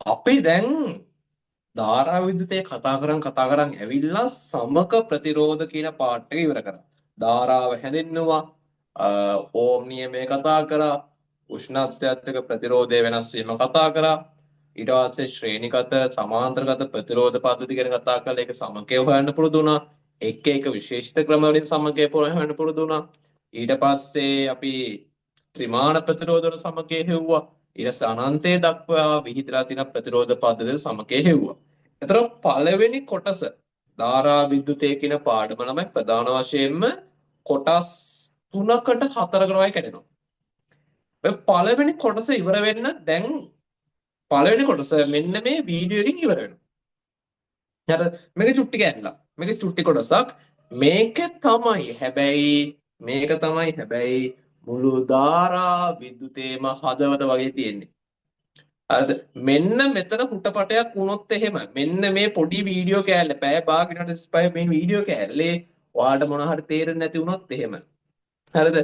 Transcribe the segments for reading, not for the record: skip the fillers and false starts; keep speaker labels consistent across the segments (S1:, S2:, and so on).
S1: අපි දැන් ධාරා විද්‍යුතය කතා කරන් ඇවිල්ලා සමක ප්‍රතිරෝධ කියන පාඩ එක ඉවර කරා. ධාරාව හැඳින්නුවා, ඕම් නියමය කතා කරා, උෂ්ණත්වයත් එක්ක ප්‍රතිරෝධය වෙනස් වීම කතා කරා. ඊට පස්සේ ශ්‍රේණිගත සමාන්තරගත ප්‍රතිරෝධ පද්ධති ගැන කතා කරලා ඒක සමකය හොයන්න පුරුදු වුණා. එක විශේෂිත ක්‍රම වලින් සමකය හොයන්න පුරුදු වුණා. ඊට පස්සේ අපි ත්‍රිමාණ ප්‍රතිරෝධ වල සමකය හෙව්වා. ඊට පස්සේ අනන්තය දක්වා විහිදලා තියෙන ප්‍රතිරෝධ පද්ධතිය සමකය හෙව්වා. එතකොට පළවෙනි කොටස ධාරා විද්‍යුතය කියන පාඩම ළමයි ප්‍රධාන වශයෙන්ම කොටස් 3කට 4කට වගේ කැඩෙනවා. ඔය පළවෙනි කොටස ඉවර වෙන්න දැන් පළවෙනි කොටස මෙන්න මේ වීඩියෝ එකකින් ඉවර වෙනවා. හරි මේක චුට්ටි කැල්ලක්. මේක චුට්ටි කොටසක්. මේක තමයි හැබැයි මුළු ධාරා විද්‍යුතේම හදවත වගේ තියෙන්නේ. හරිද? මෙන්න මෙතන හුටපටයක් වුණොත් එහෙම මෙන්න මේ පොඩි වීඩියෝ කෑල්ල පැය භාගයකට 35 මේ වීඩියෝ කෑල්ලේ ඔයාලට මොන හරි තේරෙන්නේ නැති වුණොත් එහෙම. හරිද?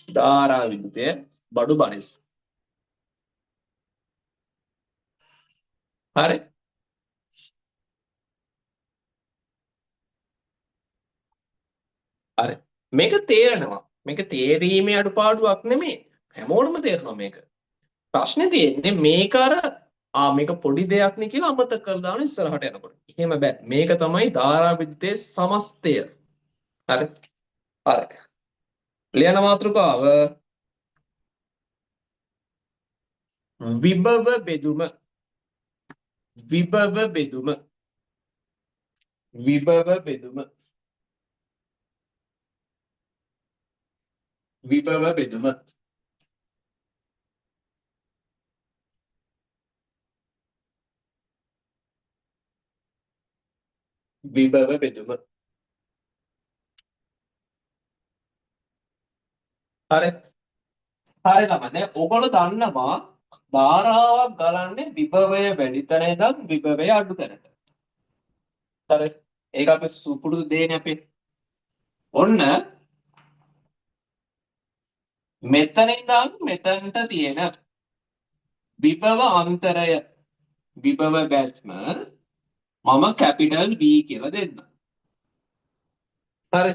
S1: ධාරා විද්‍යුතය බඩු බනිස්. හරි? හරි. මේක තේරෙනවා. මේක තේරීමේ අඩුපාඩුවක් නෙමෙයි. හැමෝටම තේරෙනවා මේක. ප්‍රශ්නේ තියෙන්නේ මේක මේක පොඩි දෙයක් නේ කියලා අමතක කරලා දාන ඉස්සරහට යනකොට. එහෙම බෑ. මේක තමයි ධාරා විද්‍යුතයේ සමස්තය. හරි. හරි. ලියන මාතෘකාව විභව බෙදුම. විභව බෙදුම. විභව බෙදුම. විභව බෙදුම. විභව බෙදුම. හරි. හරි ළමයි. දැන් ඔයගොල්ලෝ දන්නවා ධාරාවක් ගලන්නේ විභවය වැඩි තැන ඉඳන් විභවය අඩු තැනට. හරි. ඒක අපි සුපුරුදු දෙන්නේ අපි. ඔන්න මෙතන ඉඳන් මෙතනට තියෙන විභව අන්තරය විභව බැස්ම මම කැපිටල් V කියලා දෙන්න. හරි.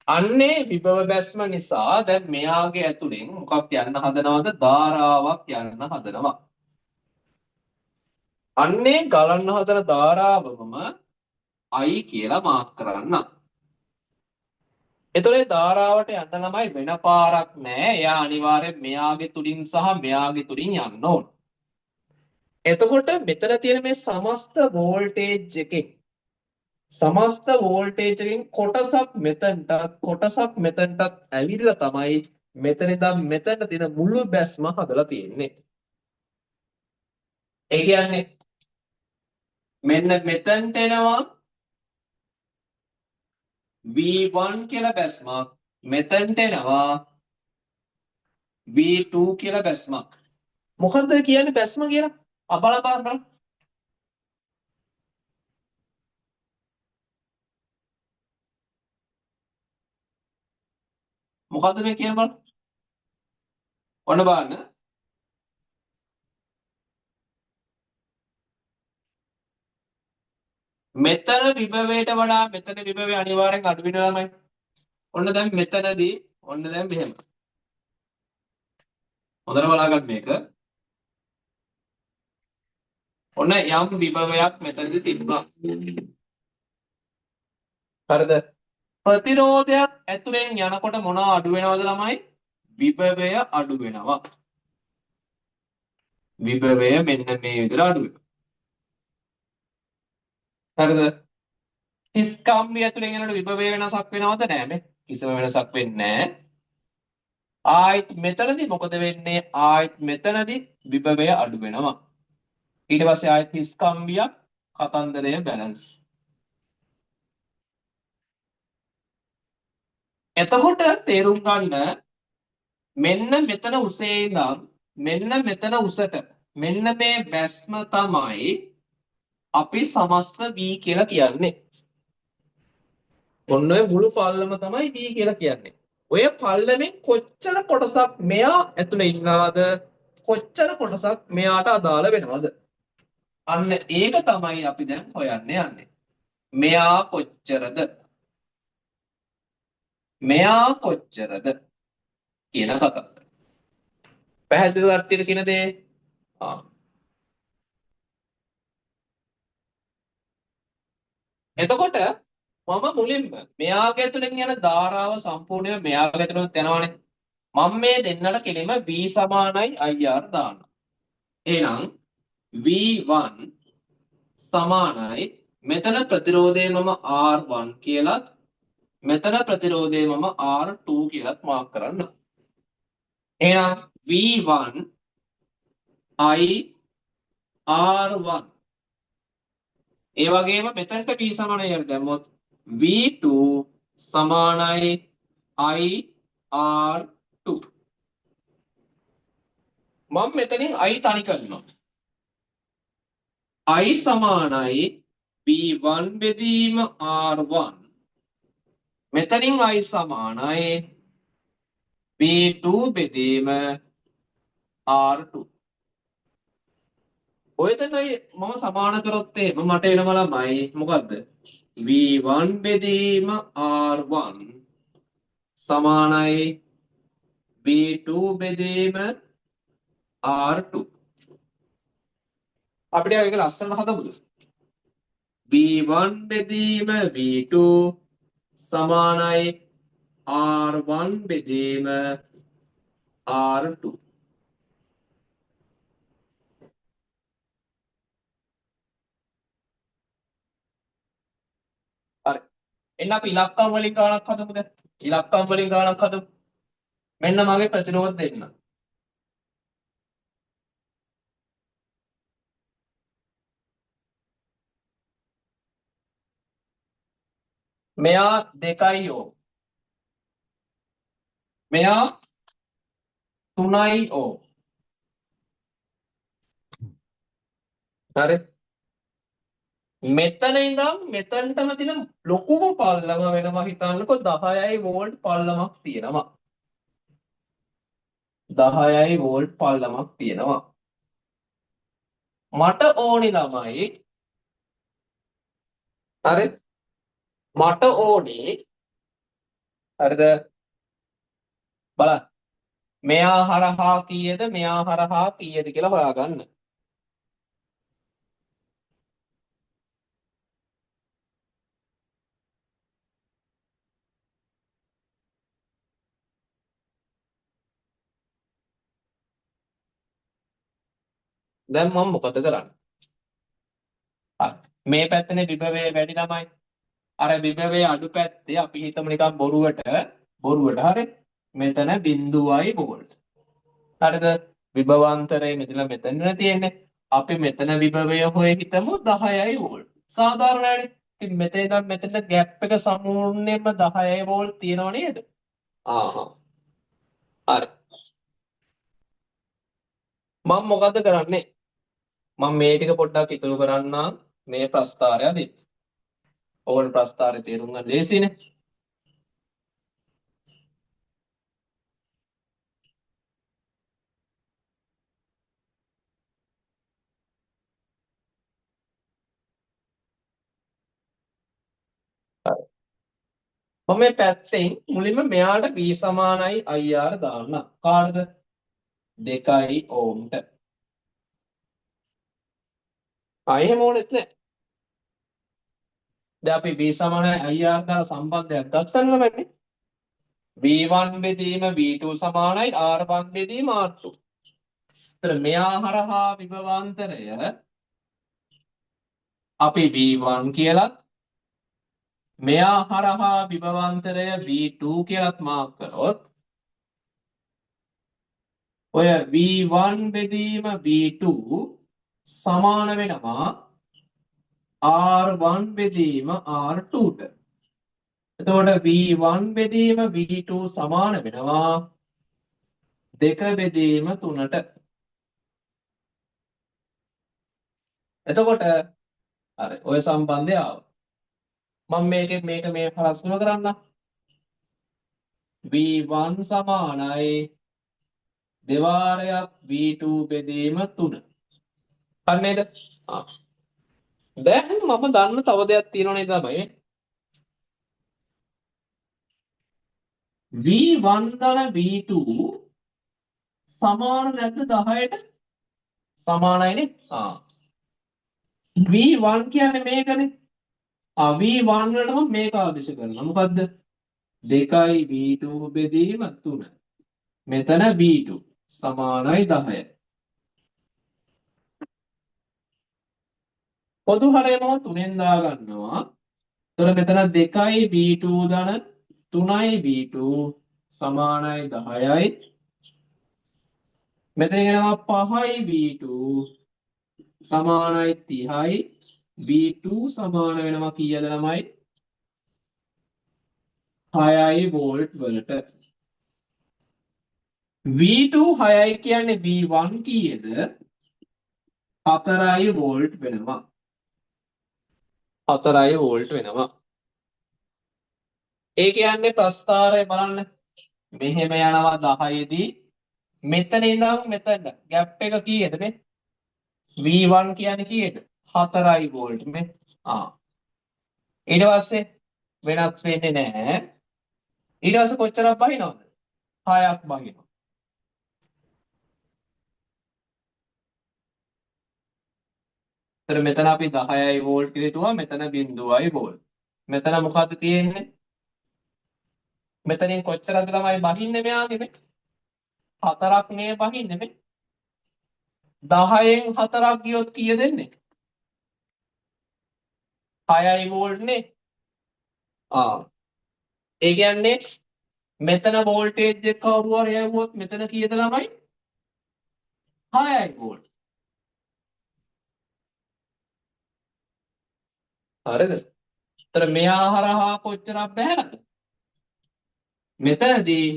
S1: අන්නේ විභව බැස්ම නිසා දැන් මෙයාගේ ඇතුලෙන් මොකක් යන්න හදනවද? ධාරාවක් යන්න හදනවා. අන්නේ ගලන්න හදන ධාරාවම I කියලා මාක් කරන්න. එතකොට ධාරාවට යන්න ළමයි වෙන පාරක් නැහැ. එයා අනිවාර්යෙන් මෙයාගේ තුලින් සහ මෙයාගේ තුලින් යන්න ඕන. එතකොට මෙතන තියෙන මේ සමස්ත වෝල්ටේජ් එකෙන් කොටසක් මෙතනටත් ඇවිල්ලා තමයි මෙතන ඉඳන් මෙතන තියෙන මුළු බැස්ම හදලා තියෙන්නේ. ඒ කියන්නේ මෙන්න මෙතනට එනවා V1 කියලා බැස්මක්, මෙතනට එනවා V2 කියලා බැස්මක්. මොකද්ද කියන්නේ බැස්ම කියලා? අපලා බලන්න. මොකද්ද මේ කියන්නේ බලන්න. ඔන්න බලන්න. මෙතන විභවයට වඩා මෙතන විභවය අනිවාර්යෙන් අඩු වෙනවා ළමයි. ඔන්න දැන් මෙතනදී ඔන්න දැන් මෙහෙම. හොඳට බලාගන්න මේක. ඔන්න යම් විභවයක් මෙතනදී තිබ්බා. හරිද? ප්‍රතිරෝධයක් ඇතුලෙන් යනකොට මොනවා අඩු වෙනවද ළමයි? විභවය අඩු වෙනවා. විභවය මෙන්න මේ විදිහට අඩු වෙනවා. හරිද? හිස් කම්බි ඇතුලෙන් යනකොට විභවය වෙනසක් වෙනවද? නෑ මේ. කිසිම වෙනසක් වෙන්නේ නෑ. ආයිත් මෙතනදී මොකද වෙන්නේ? ආයිත් මෙතනදී විභවය අඩු වෙනවා. ඊට පස්සේ ආයිත් හිස් කම්බියක් කතන්දරය බැලන්ස්. එතකොට තේරුම් ගන්න මෙන්න මෙතන උසේ ඉඳන් මෙන්න මෙතන උසට මෙන්න මේ බැස්ම තමයි අපි සමස්ත V කියලා කියන්නේ. ඔන්න ඔය මුළු පල්ලම තමයි V කියලා කියන්නේ. ඔය පල්ලමෙන් කොච්චර කොටසක් මෙයා ඇතුලේ ඉන්නවද? කොච්චර කොටසක් මෙයාට අදාළ වෙනවද? අන්න ඒක තමයි අපි දැන් හොයන්න යන්නේ. මෙයා කොච්චරද? මෙයා කොච්චරද කියන කතාව. පැහැදිලිද කට්ටියට කියන දේ? ආ. එතකොට මම මුලින්ම මෙයාගේ ඇතුලෙන් යන ධාරාව සම්පූර්ණයෙන් මෙයාගේ ඇතුලෙන් යනවානේ. මම මේ දෙන්නට කෙලින්ම V සමානයි IR දානවා. එහෙනම් V1 සමානයි මෙතන ප්‍රතිරෝධය මම R1 කියලත් මෙතන ප්‍රතිරෝධය මම R2 කියලත් මාක් කරන්න. එහෙනම් V1 I R1 ඒ වගේම මෙතනට V සමානයි කියලා දැම්මොත් V2 සමානයි I R2 මම මෙතනින් I තනි කරනවා. I සමානයි V1 බෙදීම R1 මෙතනින් I සමානයි V2 බෙදීම R2 ඔය දෙකයි මම සමාන කරොත් එහෙම මට එනම ළමයි මොකද්ද V1 බෙදීම R1 සමානයි V2 බෙදීම R2 අපිට ඒක ලස්සනට හදමුද V1 බෙදීම V2 සමානයි R1 බෙදීම R2 හරි එන්න අපි ඉලක්කම් වලින් ගානක් හදමුද ඉලක්කම් වලින් ගානක් හදමු මෙන්න මගේ ප්‍රතිරෝධ දෙන්න මෙයා 2යි ඕම් මෙයා 3යි ඕම් හරි මෙතන ඉඳන් මෙතනටම තියෙන ලොකුම පල්ලම වෙනවා හිතන්නකෝ 10යි වෝල්ට් පල්ලමක් තියෙනවා 10යි වෝල්ට් පල්ලමක් තියෙනවා මට ඕනි ළමයි හරි මට ඕනි හරිද බලන්න මෙයා හරහා කීයද මෙයා හරහා කීයද කියලා හොයාගන්න දැන් මම මොකද කරන්නේ හරි මේ පැත්තේ විභවය වැඩි ළමයි අර විභවයේ අඩු පැත්තේ අපි හිතමු නිකන් බොරුවට හරි මෙතන 0.5 වෝල්ට් හරිද විභවාන්තරය මෙතන තියෙන්නේ අපි මෙතන විභවය හොය හිතමු 10යි වෝල්ට් සාධාරණයි ඉතින් මෙතන ඉඳන් මෙතන ગેප් එක සම්පූර්ණයෙන්ම 10යි වෝල්ට් තියෙනව නේද ආහා හරි මම මොකද කරන්නේ මම මේ ටික පොඩ්ඩක් ඉතුරු කරන්නම් මේ ප්‍රස්තාරය දෙන්න ඕන ප්‍රස්තාරය තේරුම් ගන්න ලේසියිනේ මම මේ පැත්තෙන් මුලින්ම මෙයාට V සමානයි IR දාන්න. කාටද? 2යි ඕම්ට. එහෙම ඕනෙත් නෑ. දැන් අපි V සමානයි IR දාලා සම්බන්ධයක් ගත්තම වෙන්නේ. V1 බෙදීම V2 සමානයි R1 බෙදීම R2. ඒතර මෙයා හරහා විභවාන්තරය අපි V1 කියලත් මෙයා හරහා විභවාන්තරය V2 කියලත් මාක් කරොත් ඔය V1 බෙදීම V2 සමාන වෙනවා R1 බෙදීම R2ට. එතකොට V1 බෙදීම V2 සමාන වෙනවා 2 බෙදීම 3ට. එතකොට හරි ඔය සම්බන්ධය ආවා. මම මේක මේ ප්‍රශ්නම කරන්න. V1 සමානයි දෙවාරයක් V2 බෙදීම 3. හරි නේද? ආ. දැන් මම දන්න තව දෙයක් තියෙනවනේ තමයි V1 ධන V2 සමාන නැද්ද 10ට? සමානයිනේ. ආ. V1 කියන්නේ මේකනේ. V1 වලට මම මේක ආදේශ කරනවා. මොකද්ද? 2යි V2 බෙදීම 3. මෙතන V2 සමානයි 10. පොදු හරය මම 3ෙන් දා ගන්නවා. එතකොට මෙතන 2යි V2 ධන 3යි V2 සමානයි 10යි. මෙතන එනවා 5යි V2 සමානයි 30යි. V2 සමාන වෙනවා කීයද ළමයි? 6යි වෝල්ට් වලට. V2 6යි කියන්නේ V1 කීයද? 4යි වෝල්ට් වෙනවා. 4යි වෝල්ට් වෙනවා. ඒ කියන්නේ ප්‍රස්ථාරය බලන්න. මෙහෙම යනවා 10 දී මෙතන ඉඳන් මෙතන ગેප් එක කීයද මේ? V1 කියන්නේ කීයද? 4යි වෝල්ට් මේ. ඊට පස්සේ වෙනස් වෙන්නේ නැහැ. ඊට පස්සේ කොච්චරක් බහිනවද? 6ක් බහිනවා. එතන මෙතන අපි 10යි වෝල්ට් කියලා හිතුවා මෙතන 0යි වෝල්ට්. මෙතන මොකද්ද තියෙන්නේ? මෙතනින් කොච්චරද ළමයි බහින්නේ මෙයාගේ මේ? 4ක් නේ බහින්නේ මේ. 10න් 4ක් ගියොත් කීයද එන්නේ? 6යි වෝල්ට් නේ. ඒ කියන්නේ මෙතන වෝල්ටේජ් එක කවුරු හරි යවුවොත් මෙතන කීයද ළමයි? 6යි වෝල්ට්. හරිද? ඒතර මෙයා හරහා කොච්චරක් බහැරද? මෙතනදී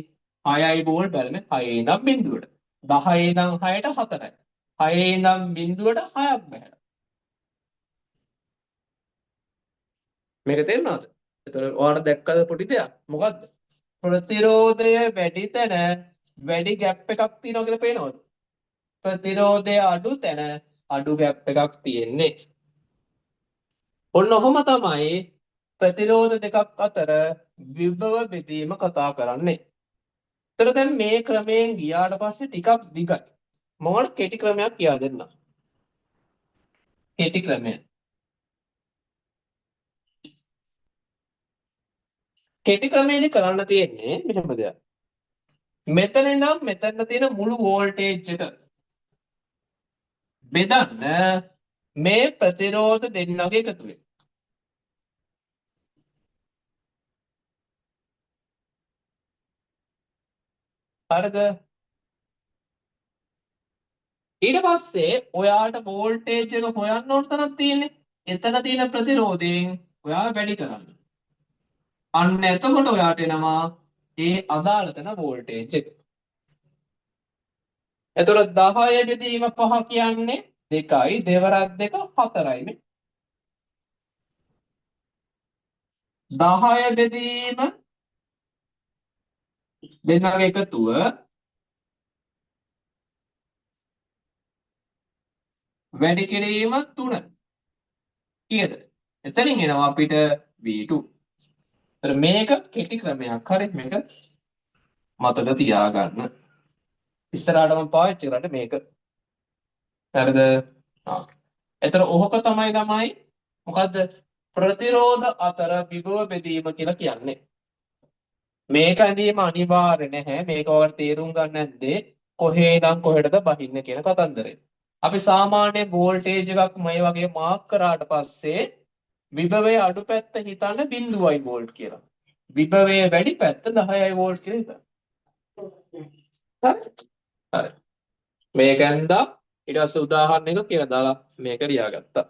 S1: 6යි වෝල්ට් බැලුනේ 6 ඉඳන් බිඳුවට. 10 ඉඳන් 6ට 4යි. 6 ඉඳන් බිඳුවට 6ක් බහැලා. මේක තේරුණාද? ඒතර ඔයාලා දැක්කද පොඩි දෙයක්? මොකද්ද? ප්‍රතිරෝධය වැඩි තැන වැඩි ગેප් එකක් තියෙනවා කියලා පේනවද? ප්‍රතිරෝධය අඩු තැන අඩු ગેප් එකක් තියෙන්නේ. ඔන්න ඔහොම තමයි ප්‍රතිරෝධ දෙකක් අතර විභව බෙදීම කතා කරන්නේ. එතකොට දැන් මේ ක්‍රමයෙන් ගියාට පස්සේ ටිකක් දිගයි. මම කෙටි ක්‍රමයක් කියා දෙන්නම්. කෙටි ක්‍රමය. කෙටි ක්‍රමයේදී කරන්න තියෙන්නේ මෙහෙම දෙයක්. මෙතන ඉඳන් මෙතන තියෙන මුළු වෝල්ටේජ් එක බෙදන්න මේ ප්‍රතිරෝධ දෙන්නගේ එකතුවෙන්. හරිද? ඊට පස්සේ ඔයාට වෝල්ටේජ් එක හොයන්න ඕන තරම් තියෙන්නේ. එතන තියෙන ප්‍රතිරෝධයෙන් ඔයා වැඩි කරන්න. අන්න එතකොට ඔයාට එනවා ඒ අදාළ තැන වෝල්ටේජ් එක. එතකොට 10 බෙදීම 5 කියන්නේ 2යි දෙවරක් 2 4යි නේ. 10 බෙදීම දෙන්නගේ එකතුව වැඩි කිරීම 3 කීයද? එතනින් එනවා අපිට V2. ඒතර මේක කෙටි ක්‍රමයක්. හරි මේක මතක තියාගන්න. ඉස්සරහට මම පාවිච්චි කරන්නේ මේක. හරිද? ආ. ඒතර ඔහක තමයි මොකද්ද? ප්‍රතිරෝධ අතර විභව බෙදීම කියලා කියන්නේ. මේක ඇඳීම අනිවාර්ය නැහැ. මේක ඔයාලට තේරුම් ගන්න නැද්දේ කොහේ ඉඳන් කොහෙටද බහින්නේ කියන කතන්දරේ. අපි සාමාන්‍ය වෝල්ටේජ් එකක් මේ වගේ මාක් කරාට පස්සේ විභවයේ අඩු පැත්ත හිතන්න 0යි වෝල්ට් කියලා. විභවයේ වැඩි පැත්ත 10යි වෝල්ට් කියලා හිතන්න. හරි. හරි. මේක ඇඳා ඊට පස්සේ උදාහරණයක කියලා දාලා මේක ලියාගත්තා.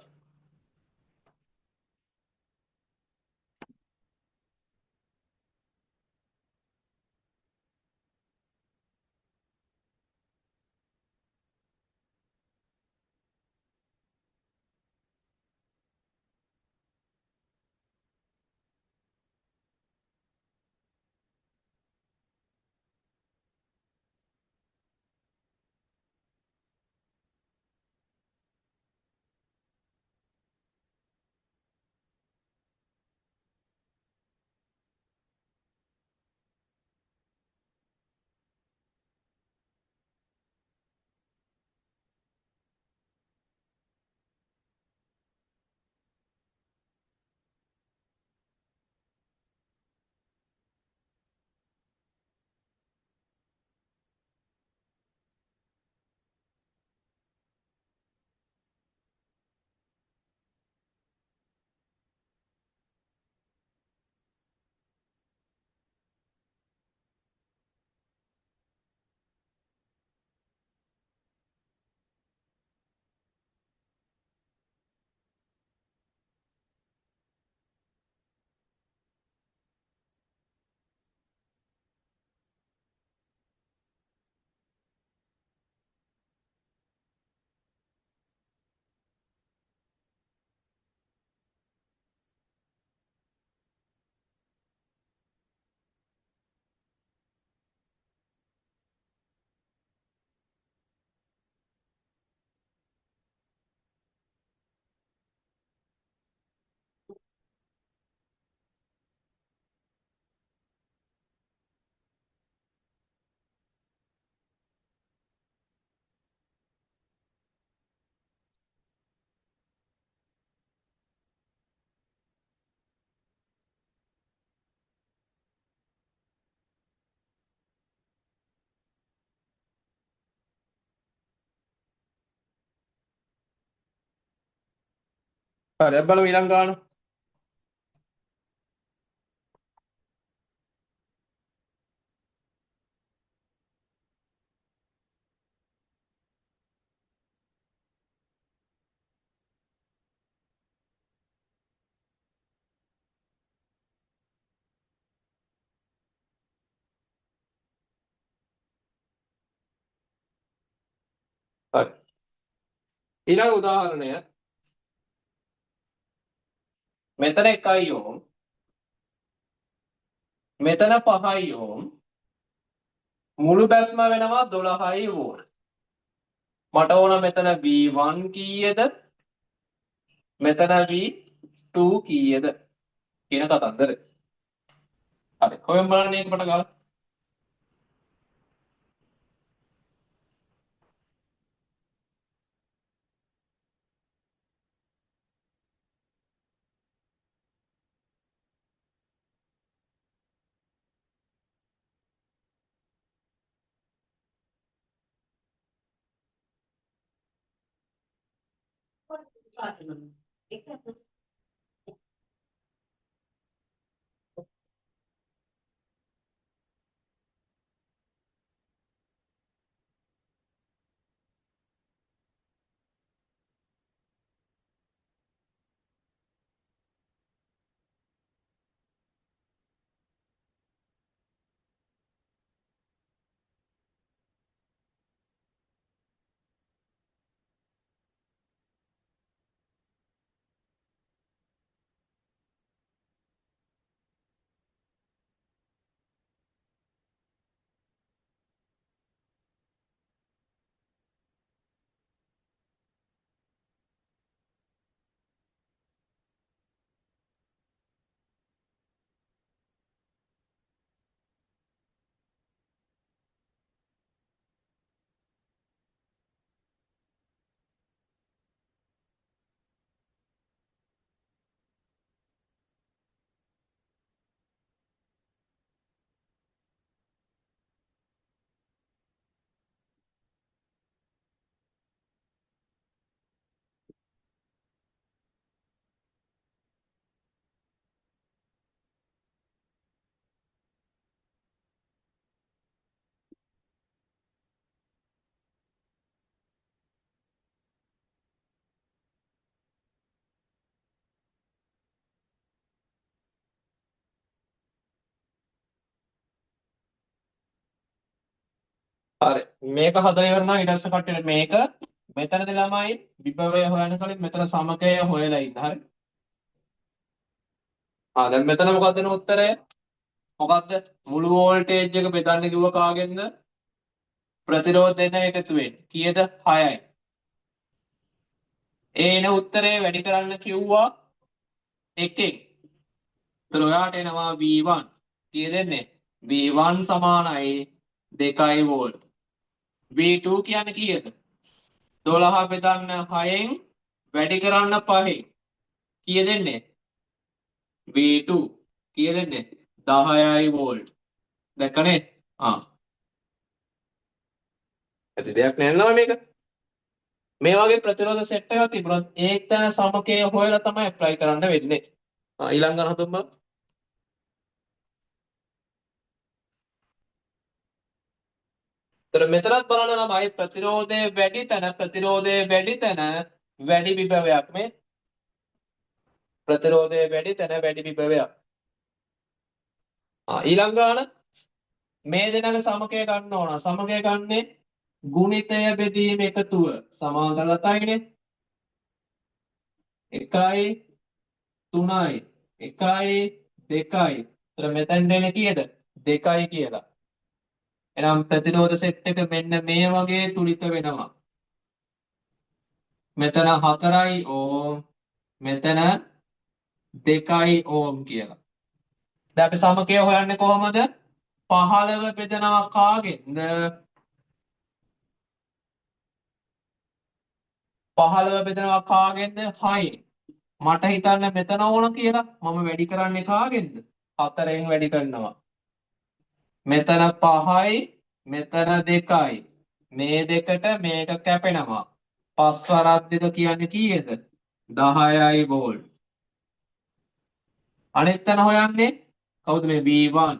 S1: හරි අපි බලමු ඊළඟ ගාන. හරි. ඊළඟ උදාහරණය මෙතන 1 ඕම් මෙතන 5 ඕම් මුළු බැස්ම වෙනවා 12 වෝල්ට්. මට ඕන මෙතන V1 කීයද මෙතන V2 කීයද කියන කතන්දරය. හරි. කොහෙන් බලන්නේ ඒකට ගාලා? හරි. මේක හදලා ඉවර නම් ඊට පස්සේ කට්ටියට මේක මෙතනදී ළමයි විභවය හොයන්න කලින් මෙතන සමකය හොයලා ඉන්න. හරි. දැන් මෙතන මොකක්ද දෙන උත්තරය? මොකක්ද? මුළු වෝල්ටේජ් එක බෙදන්න කිව්ව කාගෙන්ද? ප්‍රතිරෝධ දෙන්න එකතු වෙන්නේ. කීයද? 6යි. එන උත්තරේ වැඩි කරන්න කිව්වා 1කින්. ඒතර ඔයාට එනවා V1. කීයද එන්නේ? V1 සමානයි 2 වෝල්ට්. V2 කියන්නේ කීයද? 12 බෙදන්න 6න් වැඩි කරන්න 5න්. කීයද එන්නේ? V2 කීයද එන්නේ? 10යි වෝල්ට්. දැක්කනේ? ඇති දෙයක් නෑ මේක. මේ වගේ ප්‍රතිරෝධ සෙට් එකක් තිබුණොත් ඒකතන සමකය හොයලා තමයි ඇප්ලයි කරන්න වෙන්නේ. ඊළඟ ගන්න හදමු බලන්න. ඒතර මෙතනත් බලන්න ළමයි ප්‍රතිරෝධයේ වැඩි තැන වැඩි විභවයක් මේ ප්‍රතිරෝධයේ වැඩි තැන වැඩි විභවයක්. ඊළඟ ගන්න මේ දෙනගේ සමකය ගන්න ඕන. සමකය ගන්නේ ගුණිතය බෙදීම එකතුව සමාන්තර ලතයිනේ. 1යි 3යි 1යි 2යි. ඒතර මෙතෙන් දෙන්නේ කීයද? 2යි කියලා. එහෙනම් ප්‍රතිරෝධ සෙට් එක මෙන්න මේ වගේ තුලිත වෙනවා. මෙතන 4යි ඕම් මෙතන 2යි ඕම් කියලා. දැන් අපි සමකය හොයන්නේ කොහොමද? 15 බෙදනවා කාගෙන්ද? 15 බෙදනවා කාගෙන්ද? 6. මට හිතන්න මෙතන ඕන කියලා. මම වැඩි කරන්නේ කාගෙන්ද? 4ෙන් වැඩි කරනවා. මෙතන 5යි මෙතන 2යි. මේ දෙකට මේක කැපෙනවා. 5 වරක් 2 කියන්නේ කීයද? 10යි වෝල්ට්. අනෙත් තැන හොයන්නේ කවුද මේ V1?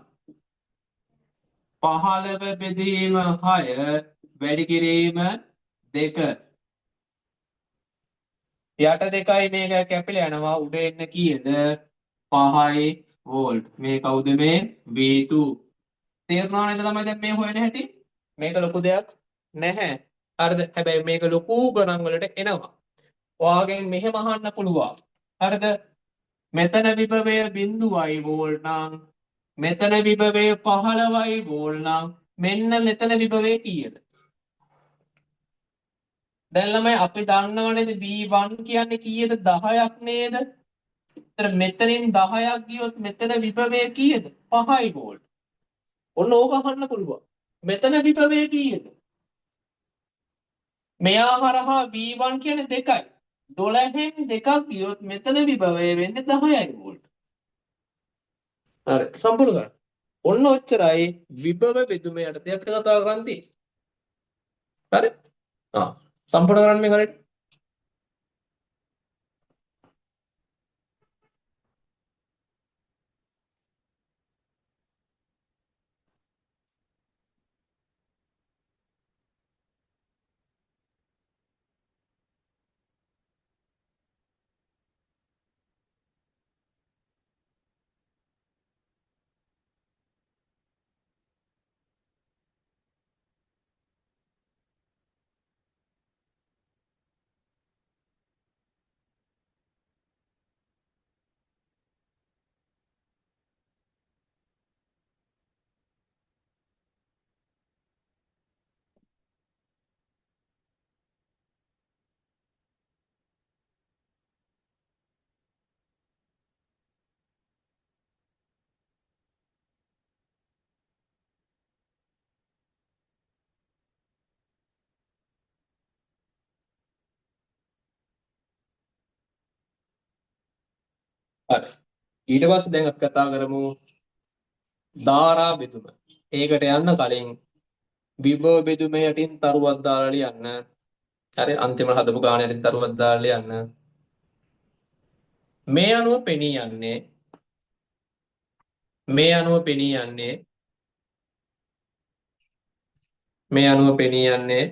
S1: 15 බෙදීම 6 වැඩි කිරීම 2. යට 2යි මේක කැපිලා යනවා උඩ එන්න කීයද? 5යි වෝල්ට්. මේ කවුද මේ? V2. තේරුණා නේද ළමයි දැන් මේ හොයන හැටි? මේක ලොකු දෙයක් නැහැ. හරිද? හැබැයි මේක ලොකු ගණන් වලට එනවා. ඔයාගෙන් මෙහෙම අහන්න පුළුවන්. හරිද? මෙතන විභවය 0යි වෝල්ට් නම් මෙතන විභවය 15යි වෝල්ට් නම් මෙන්න මෙතන විභවය කීයද? දැන් ළමයි අපි දන්නව නේද V1 කියන්නේ කීයද? 10ක් නේද? ඒතර මෙතනින් 10ක් ගියොත් මෙතන විභවය කීයද? 5යි වෝල්ට්. ඔන්න ඕක අහන්න පුළුවන්. මෙතන විභවය කීයද? මෙයා හරහා V1 කියන්නේ 2යි. 12න් 2ක් ගියොත් මෙතන විභවය වෙන්නේ 10යි වෝල්ට්. හරි සම්පූර්ණ කරන්න. ඔන්න ඔච්චරයි විභව බෙදුම යටතේ අපි කතා කරන් තියෙන්නේ. හරි? සම්පූර්ණ කරන්න මේ කරේ. හරි. ඊට පස්සේ දැන් අපි කතා කරමු ධාරා බෙදුම. ඒකට යන්න කලින් විභව බෙදුම යටින් තරුවක් දාලා ලියන්න. හරි අන්තිමට හදපු ගාන යටින් තරුවක් දාලා ලියන්න. මේ අනුව පෙනී යන්නේ මේ අනුව පෙනී යන්නේ මේ අනුව පෙනී යන්නේ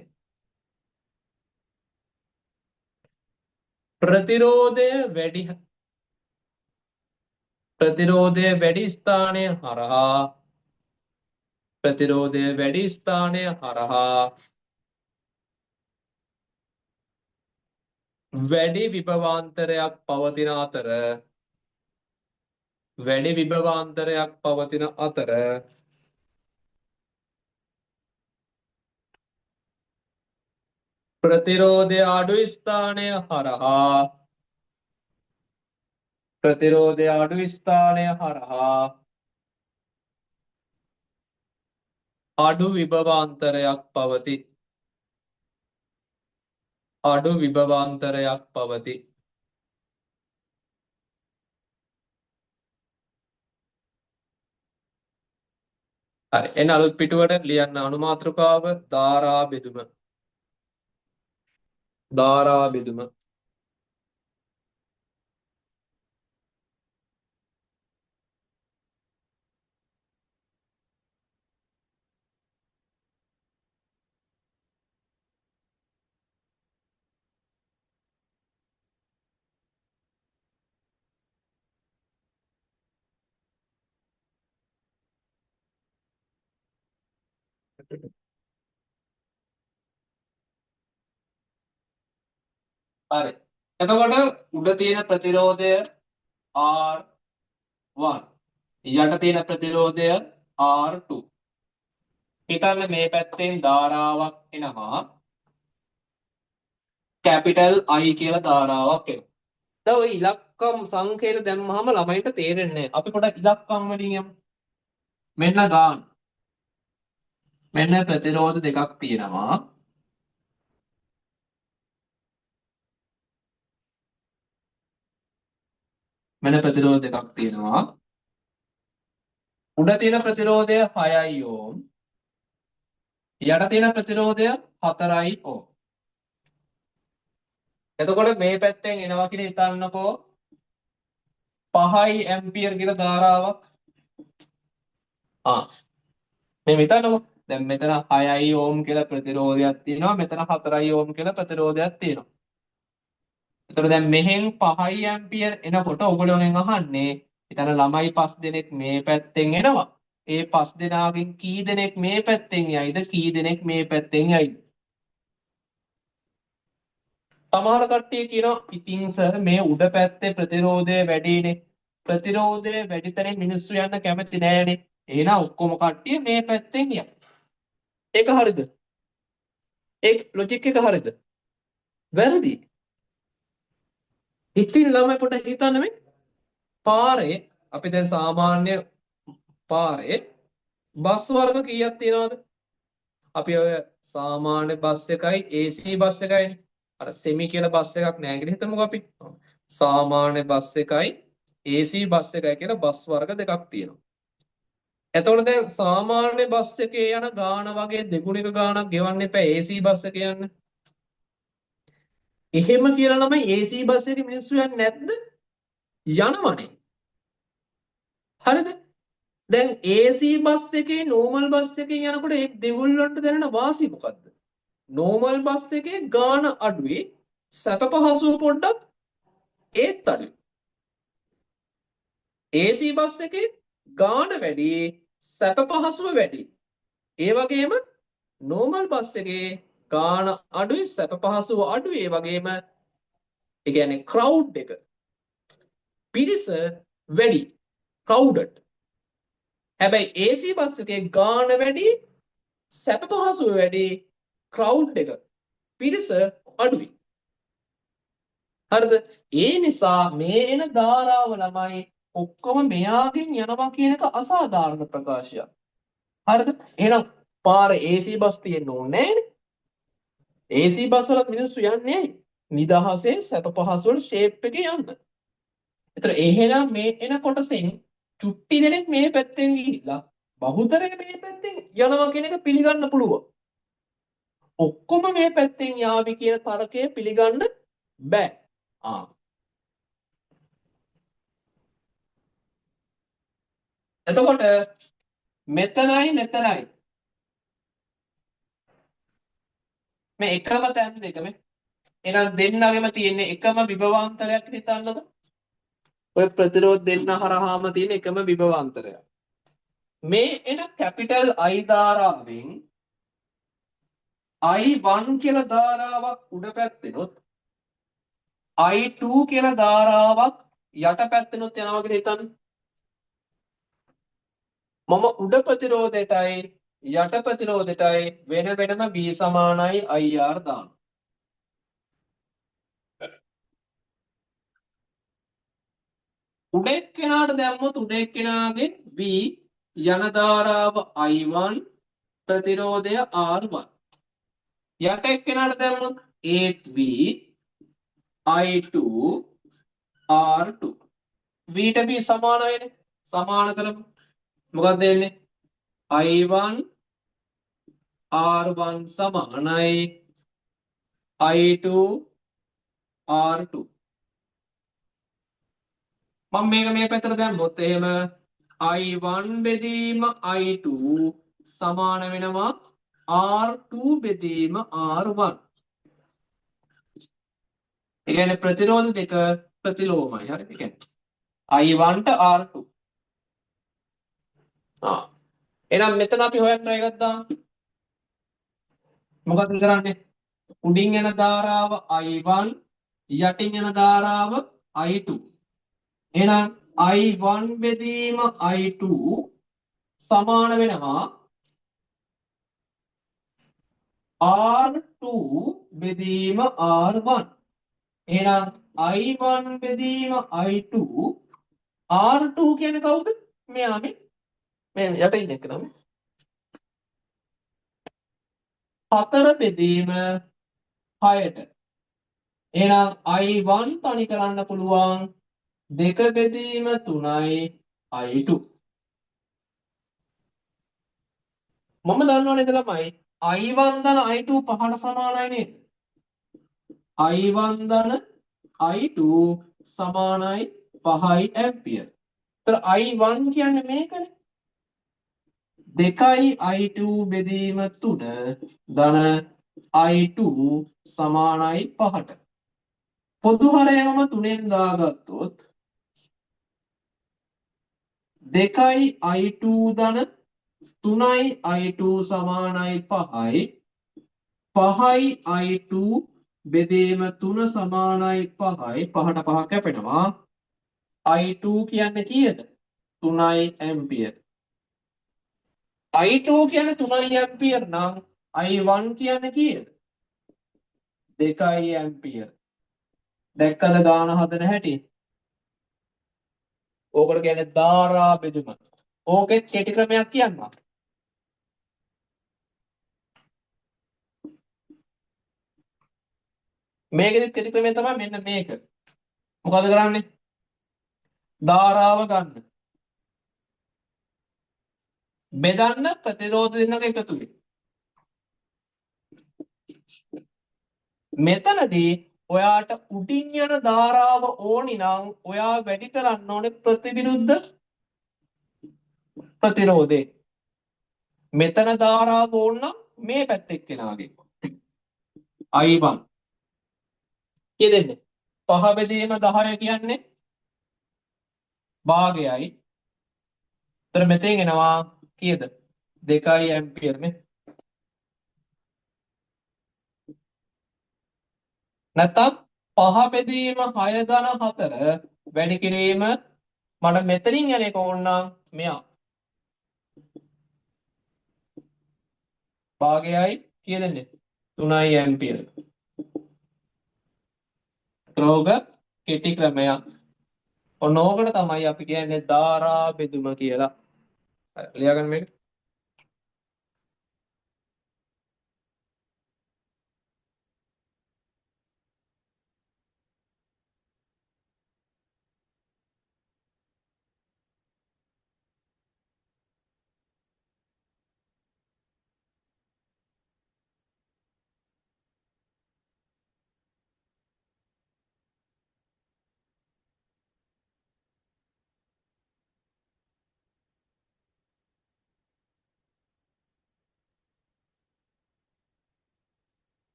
S1: ප්‍රතිරෝධය වැඩි ස්ථානය හරහා ප්‍රතිරෝධය වැඩි ස්ථානය හරහා වැඩි විභවාන්තරයක් පවතින අතර ප්‍රතිරෝධය අඩු ස්ථානය හරහා අඩු විභවාන්තරයක් පවතී. හරි එන්න අලුත් පිටුවට ලියන්න අනුමාත්‍රකාව ධාරා බෙදුම. හරි. එතකොට උඩ තියෙන ප්‍රතිරෝධය R1 යට තියෙන ප්‍රතිරෝධය R2. හිතන්න මේ පැත්තෙන් ධාරාවක් එනවා. කැපිටල් I කියලා ධාරාවක් එනවා. දැන් ඔය ඉලක්කම් සංකේත දැම්මහම ළමයින්ට තේරෙන්නේ නැහැ. අපි පොඩක් ඉලක්කම් වලින් යමු. මෙන්න ගාන. මෙන්න ප්‍රතිරෝධ දෙකක් තියෙනවා. උඩ තියෙන ප්‍රතිරෝධය 6යි ඕම්. යට තියෙන ප්‍රතිරෝධය 4යි ඕම්. එතකොට මේ පැත්තෙන් එනවා කියලා හිතන්නකෝ 5 ඇම්පියර් කියලා ධාරාවක්. මේ හිතන්නකෝ දැන් මෙතන 6යි ඕම් කියලා ප්‍රතිරෝධයක් තියෙනවා මෙතන 4යි ඕම් කියලා ප්‍රතිරෝධයක් තියෙනවා. එතකොට දැන් මෙහෙන් 5 ඇම්පියර් එනකොට ඔයගොල්ලෝගෙන් අහන්නේ එතන ළමයි 5 දෙනෙක් මේ පැත්තෙන් එනවා. ඒ 5 දෙනාගෙන් කී දෙනෙක් මේ පැත්තෙන් යයිද කී දෙනෙක් මේ පැත්තෙන් යයිද? සමහර කට්ටිය කියනවා ඉතින් සර් මේ උඩ පැත්තේ ප්‍රතිරෝධය වැඩිනේ. ප්‍රතිරෝධය වැඩි තැනින් මිනිස්සු යන්න කැමති නෑනේ. එහෙනම් ඔක්කොම කට්ටිය මේ පැත්තෙන් යයි. ඒක හරිද? ඒ ලොජික් එක හරිද? වැරදි. ඉතින් ළමයි පොඩ්ඩක් හිතන්න මේ පාරේ අපි දැන් සාමාන්‍ය පාරේ බස් වර්ග කීයක් තියෙනවද? අපි ඔය සාමාන්‍ය බස් එකයි AC බස් එකයිනේ. අර සෙමි කියලා බස් එකක් නෑ කියලා හිතමුකෝ අපි. සාමාන්‍ය බස් එකයි AC බස් එකයි කියලා බස් වර්ග දෙකක් තියෙනවා. එතකොට දැන් සාමාන්‍ය බස් එකේ යන ගාණ වගේ දෙගුණික ගාණක් ගෙවන්න එපා AC බස් එක යන්න. එහෙම කියලා ළමයි AC බස් එකේ මිනිස්සු යන්නේ නැද්ද? යනවනේ. හරිද? දැන් AC බස් එකේ normal බස් එකෙන් යනකොට ඒ දෙගොල්ලන්ට දැනෙන වාසි මොකද්ද? normal බස් එකේ ගාණ අඩුයි සැප පහසුව පොඩ්ඩක් ඒත් අඩුයි. AC බස් එකේ ගාණ වැඩි සැප පහසුව වැඩි. ඒ වගේම normal බස් එකේ ගාණ අඩුයි සැප පහසුව අඩුයි. ඒ වගේම ඒ කියන්නේ crowd එක පිරිස වැඩි crowded. හැබැයි AC බස් එකේ ගාණ වැඩි සැප පහසුව වැඩි crowd එක පිරිස අඩුයි. හරිද? ඒ නිසා මේ එන ධාරාව ළමයි ඔක්කොම මෙයාගෙන් යනවා කියන එක අසාධාරණ ප්‍රකාශයක්. හරිද? එහෙනම් පාරේ AC බස් තියෙන්න ඕනේ නෑනේ. AC බස් වල මිනිස්සු යන්නේ නිදහසේ සැප පහසුවල ෂේප් එකේ යන්න. ඒතර එහෙනම් මේ එන කොටසෙන් චුට්ටි දෙනෙක් මේ පැත්තෙන් ගිහිල්ලා බහුතරය මේ පැත්තෙන් යනවා කියන එක පිළිගන්න පුළුවන්. ඔක්කොම මේ පැත්තෙන් යාවි කියන තර්කය පිළිගන්න බෑ. එතකොට මෙතනයි මෙතනයි මේ එකම තැන් දෙකම එහෙනම් දෙන්නගෙම තියෙන එකම විභවාන්තරයක් හිතන්නකෝ. ඔය ප්‍රතිරෝධ දෙන්න හරහාම තියෙන එකම විභවාන්තරයක්. මේ එන කැපිටල් I ධාරාවෙන් I1 කියලා ධාරාවක් උඩ පැත්තෙනොත් I2 කියලා ධාරාවක් යට පැත්තෙනොත් යනවා කියලා හිතන්න. මම උඩ ප්‍රතිරෝධයටයි යට ප්‍රතිරෝධයටයි වෙන වෙනම B සමානයි IR දානවා. උඩ එක්කෙනාට දැම්මොත් උඩ එක්කෙනාගේ V යන ධාරාව I1 ප්‍රතිරෝධය R1. යට එක්කෙනාට දැම්මොත් ඒත් V I2 R2. V ට B සමානයිනේ. සමාන කරමු. මොකක්ද වෙන්නේ? I1 R1 සමානයි I2 R2. මම මේක මේ පැත්තට දැම්මොත් එහෙම I1 බෙදීම I2 සමාන වෙනවා R2 බෙදීම R1. ඒ කියන්නේ ප්‍රතිරෝධ දෙක ප්‍රතිලෝමයි. හරි. ඒ කියන්නේ I1 ට R2. එහෙනම් මෙතන අපි හොයන්න try එකක් දාමු. මොකක්ද කරන්නේ? උඩින් එන ධාරාව I1 යටින් එන ධාරාව I2. එහෙනම් I1 බෙදීම I2 සමාන වෙනවා R2 බෙදීම R1. එහෙනම් I1 බෙදීම I2 R2 කියන්නේ කවුද? මෙයා මේ යට ඉන්න එක නම 4 බෙදීම 6ට. එහෙනම් I1 තනි කරන්න පුළුවන් 2 බෙදීම 3යි I2. මම දන්නව නේද ළමයි I1 දන I2 5ට සමානයි නේද? I1 ධන I2 සමානයි 5 ඇම්පියර්. ඒතර I1 කියන්නේ මේකනේ. 2යි I2 බෙදීම 3 ධන I2 සමානයි 5ට. පොදු හරයම 3ෙන් දාගත්තොත් 2යි I2 ධන 3යි I2 සමානයි 5යි 5යි I2 බෙදීම 3 සමානයි 5යි 5ට 5 කැපෙනවා I2 කියන්නේ කීයද 3යි ඇම්පියර් I2 කියන්නේ 3යි ඇම්පියර් නම් I1 කියන්නේ කීයද 2යි ඇම්පියර් දැක්කද ගාන හදන හැටි ඕකට කියන්නේ ධාරා බෙදුම ඕකෙත් කෙටි ක්‍රමයක් කියන්නවා මේකෙදිත් කෙටි ක්‍රමය තමයි මෙන්න මේක මොකද කරන්නේ ධාරාව ගන්න බෙදන්න ප්‍රතිරෝධ දෙන්නක එකතු වෙයි මෙතනදී ඔයාට උඩින් යන ධාරාව ඕනි නම් ඔයා වැඩි කරන්න ඕනේ ප්‍රතිවිරුද්ධ ප්‍රතිරෝධේ මෙතන ධාරාව ඕන නම් මේ පැත්තෙක් කෙනාගේ I1 කිය දෙන්නේ 5 බෙදීම 10 කියන්නේ භාගයයි. ඒතර මෙතෙන් එනවා කීයද 2 ඇම්පියර් නේ. නැත්තම් 5 බෙදීම 6 ධන 4 වැඩි කිරීම මට මෙතනින් යන එක ඕන නම් මෙයා භාගයයි කිය දෙන්නේ 3 ඇම්පියර්. ක්‍රෝග කෙටි ක්‍රමයක්. ඔන්න ඕකට තමයි අපි කියන්නේ ධාරා බෙදුම කියලා. ලියාගන්න මේක.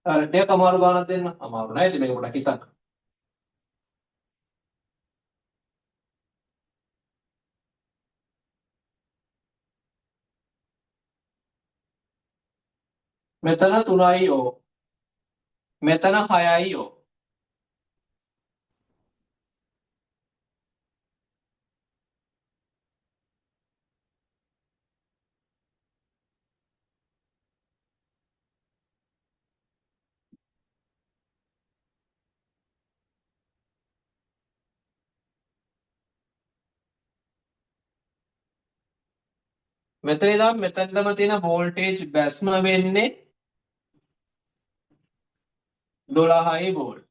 S1: අර ටික අමාරු ගානක් දෙන්න. අමාරු නෑ ඉතින් මේක පොඩ්ඩක් හිතන්න. මෙතන 3යි ඕ. මෙතන 6යි ඕ. මෙතන ඉඳන් මෙතනටම තියෙන වෝල්ටේජ් බැස්ම වෙන්නේ 12යි වෝල්ට්.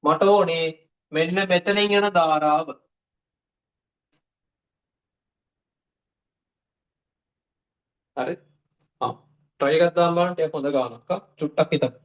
S1: මට ඕනේ මෙන්න මෙතනින් යන ධාරාව. හරි. try එකක් දාන්න බලන්න ටිකක් හොඳ ගානක්. චුට්ටක් හිතන්න.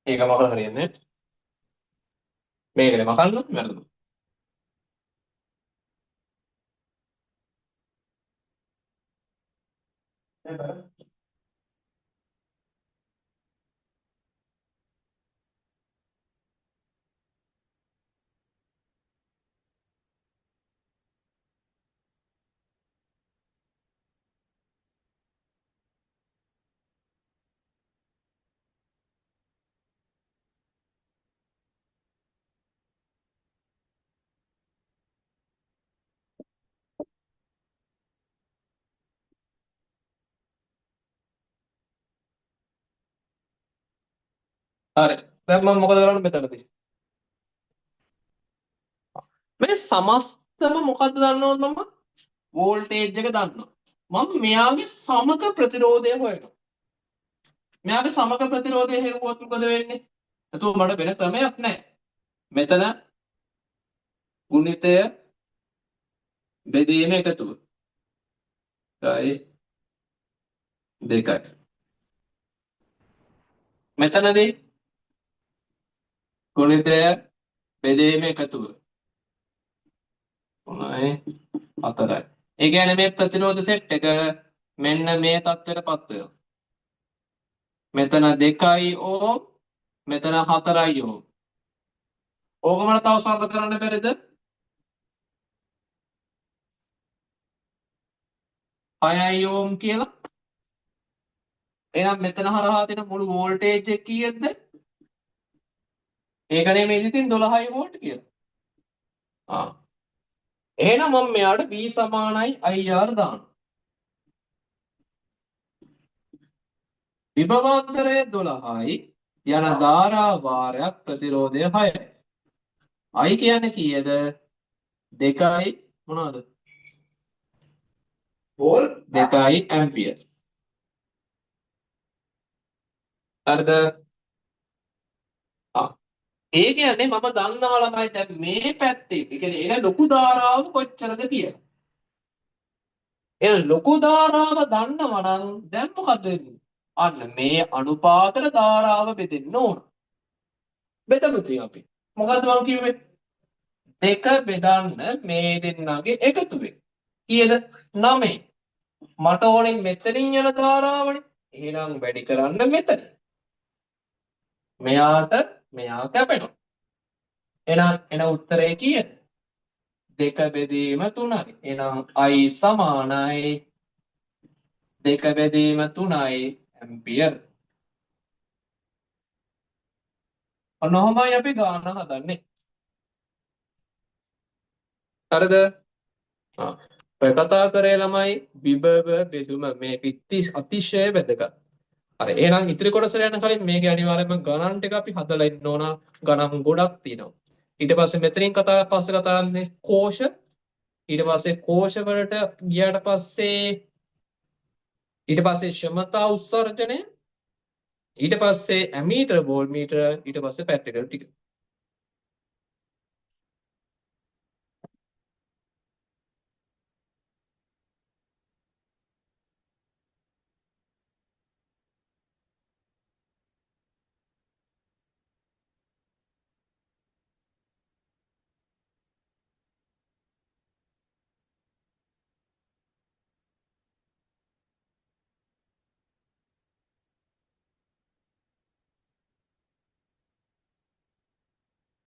S1: ඒක මකලා හරියන්නේ. මේකනේ මකන්න වැරදුනා. හරි. දැන් මම මොකද කරන්නේ මෙතනදී? මේ සමස්තම මොකද්ද දන්නවද මම? වෝල්ටේජ් එක දන්නවා. මම මෙයාගේ සමක ප්‍රතිරෝධය හොයනවා. මෙයාගේ සමක ප්‍රතිරෝධය හෙව්වොත් මොකද වෙන්නේ? එතකොට මට වෙන ක්‍රමයක් නැහැ. මෙතන ගුණිතය බෙදීම එකතුව. 2. මෙතනදී ගුණිතය බෙදීම එකතුව. 3, 4. ඒ කියන්නේ මේ ප්‍රතිරෝධ සෙට් එක මෙන්න මේ තත්ත්වයටපත් වෙනවා. මෙතන 2 ඕම්, මෙතන 4 ඕම්. ඕක මට තව සරල කරන්න බැරිද? 6 ඕම් කියලා. එහෙනම් මෙතන හරහා දෙන මුළු වෝල්ටේජ් එක කීයද? ඒකනේ මේ ඉතින් 12 වෝල්ට් කියලා. එහෙනම් මම මෙයාට V සමානයි IR දානවා. විභවාන්තරය 12යි යන ධාරා වාරයක් ප්‍රතිරෝධය 6යි. I කියන්නේ කීයද? 2යි මොනවද? වෝල්ට් 2යි ඇම්පියර්. හරිද? ඒ කියන්නේ මම දන්නවා ළමයි දැන් මේ පැත්තේ ඒ කියන්නේ එන ලොකු ධාරාව කොච්චරද කියලා. එන ලොකු ධාරාව දන්නවා නම් දැන් මොකද වෙන්නේ? අන්න මේ අනුපාතට ධාරාව බෙදෙන්න ඕන. බෙදමු ඉතින් අපි. මොකද්ද මම කිව්වේ? දෙක බෙදන්න මේ දෙන්නගේ එකතුවෙන්. කීයද? 9. මට ඕනේ මෙතනින් යන ධාරාවනේ. එහෙනම් වැඩි කරන්න මෙතන. මෙයා කැපෙනවා. එහෙනම් එන උත්තරේ කීයද? 2 බෙදීම 3යි. එහෙනම් I සමානයි 2 බෙදීම 3යි ඇම්පියර්. ඔන්නෝමයි අපි ගාන හදන්නේ. හරිද? ඔය කතා කරේ ළමයි විභව බෙදුම මේ පිටි අතිශය වැදගත්. හරි එහෙනම් ඉතිරි කොටසට යන කලින් මේකේ අනිවාර්යයෙන්ම ගණන් ටික අපි හදලා ඉන්න ඕන. ගණන් ගොඩක් තියෙනවා. ඊට පස්සේ මෙතනින් පස්සේ කතා කරන්නේ කෝෂ. ඊට පස්සේ කෝෂ වලට ගියාට පස්සේ ක්ෂමතා උත්සර්ජනය. ඊට පස්සේ ඇමීටර් වෝල්ට්මීටර ඊට පස්සේ පැට්ටිකල් ටික.